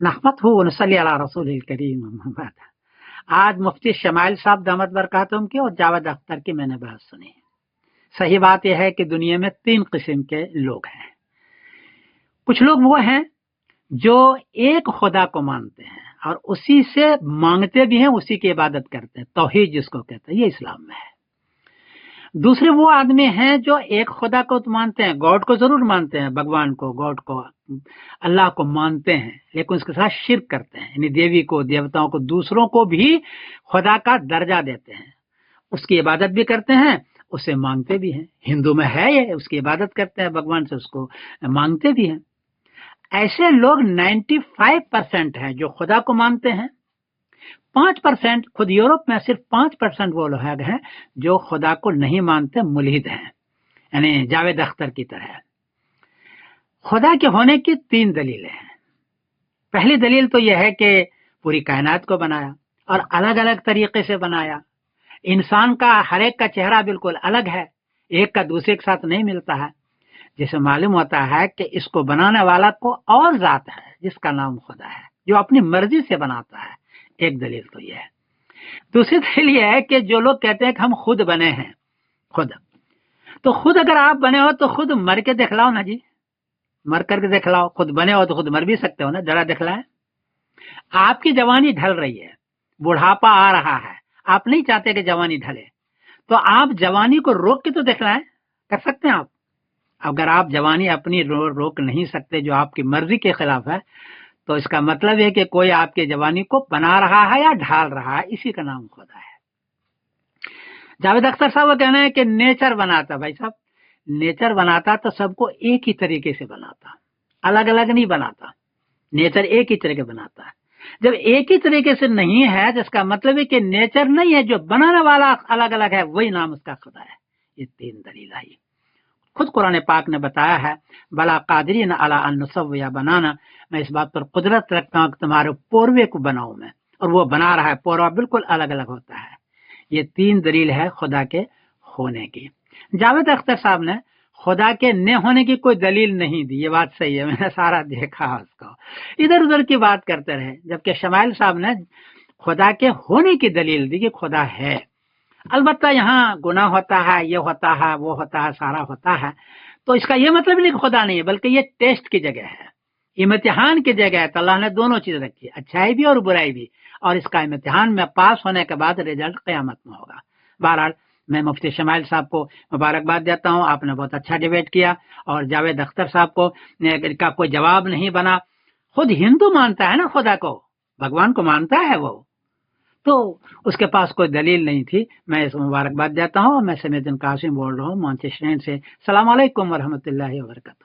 نحمده ونصلي علی رسول الکریم اما بعد۔ آج مفتی شمائل صاحب دامت برکاتہم کی اور جاوید اختر کی میں نے بات سنی۔ صحیح بات یہ ہے کہ دنیا میں 3 قسم کے لوگ ہیں۔ کچھ لوگ وہ ہیں جو ایک خدا کو مانتے ہیں اور اسی سے مانگتے بھی ہیں، اسی کی عبادت کرتے ہیں، توحید جس کو کہتے ہیں، یہ اسلام میں ہے۔ دوسرے وہ آدمی ہیں جو ایک خدا کو تو مانتے ہیں، گاڈ کو ضرور مانتے ہیں، بھگوان کو، گاڈ کو، اللہ کو مانتے ہیں، لیکن اس کے ساتھ شرک کرتے ہیں، یعنی دیوی کو، دیوتاؤں کو، دوسروں کو بھی خدا کا درجہ دیتے ہیں، اس کی عبادت بھی کرتے ہیں، اسے مانگتے بھی ہیں۔ ہندو میں ہے یہ، اس کی عبادت کرتے ہیں بھگوان سے، اس کو مانگتے بھی ہیں۔ ایسے لوگ 95% ہیں جو خدا کو مانتے ہیں۔ 5% خود یورپ میں صرف 5% وہ لوگ ہیں جو خدا کو نہیں مانتے، ملحد ہیں، یعنی جاوید اختر کی طرح۔ خدا کے ہونے کی 3 دلیلیں ہیں۔ پہلی دلیل تو یہ ہے کہ پوری کائنات کو بنایا اور الگ الگ طریقے سے بنایا۔ انسان کا ہر ایک کا چہرہ بالکل الگ ہے، ایک کا دوسرے کے ساتھ نہیں ملتا ہے، جسے معلوم ہوتا ہے کہ اس کو بنانے والا کو اور ذات ہے جس کا نام خدا ہے، جو اپنی مرضی سے بناتا ہے۔ ایک دلیل تو یہ ہے۔ دوسری دلیل یہ ہے کہ جو لوگ کہتے ہیں کہ ہم خود بنے ہیں، خود اگر آپ بنے ہو تو خود مر کے دکھلاؤ نا جی، مر کر کے دکھلاؤ۔ خود بنے ہو تو خود مر بھی سکتے ہو نا، ذرا دکھلائیں۔ آپ کی جوانی ڈھل رہی ہے، بڑھاپا آ رہا ہے، آپ نہیں چاہتے کہ جوانی ڈھلے، تو آپ جوانی کو روک کے تو دکھلائیں، کر سکتے ہیں آپ۔ اگر آپ جوانی اپنی روک نہیں سکتے جو آپ کی مرضی کے خلاف ہے، تو اس کا مطلب ہے کہ کوئی آپ کی جوانی کو بنا رہا ہے یا ڈھال رہا ہے، اسی کا نام خدا ہے۔ جاوید اختر صاحب کا کہنا ہے کہ نیچر بناتا، بھائی صاحب نیچر بناتا تو سب کو ایک ہی طریقے سے بناتا، الگ الگ نہیں بناتا۔ نیچر ایک ہی طریقے بناتا ہے۔ جب ایک ہی طریقے سے نہیں ہے، جس کا مطلب ہے کہ نیچر نہیں ہے، جو بنانے والا الگ الگ ہے، وہی نام اس کا خدا ہے۔ یہ 3 دلیل آئی۔ خود قرآن پاک نے بتایا ہے، بلا قادرین علی ان نسوی بنانا، میں اس بات پر قدرت رکھتا ہوں کہ تمہارے پوروے کو بناؤں میں، اور وہ بنا رہا ہے۔ پوروا بالکل الگ الگ ہوتا ہے۔ یہ 3 دلیل ہے خدا کے ہونے کی۔ جاوید اختر صاحب نے خدا کے نہ ہونے کی کوئی دلیل نہیں دی، یہ بات صحیح ہے، میں نے سارا دیکھا اس کو، ادھر ادھر کی بات کرتے رہے، جبکہ شمائل صاحب نے خدا کے ہونے کی دلیل دی کہ خدا ہے۔ البتہ یہاں گناہ ہوتا ہے، یہ ہوتا ہے، وہ ہوتا ہے، سارا ہوتا ہے، تو اس کا یہ مطلب نہیں کہ خدا نہیں ہے، بلکہ یہ ٹیسٹ کی جگہ ہے، امتحان کی جگہ ہے۔ تو اللہ نے دونوں چیز رکھی، اچھائی بھی اور برائی بھی، اور اس کا امتحان میں پاس ہونے کے بعد رزلٹ قیامت میں ہوگا۔ بہرحال میں مفتی شمائل صاحب کو مبارکباد دیتا ہوں، آپ نے بہت اچھا ڈیبیٹ کیا، اور جاوید اختر صاحب کو کا کوئی جواب نہیں بنا۔ خود ہندو مانتا ہے نا خدا کو، بھگوان کو مانتا ہے وہ، تو اس کے پاس کوئی دلیل نہیں تھی۔ میں اس کو مبارکباد دیتا ہوں، میں سمیت قاسم بول رہا ہوں مانچسٹر سے۔ السلام علیکم ورحمۃ اللہ وبرکاتہ۔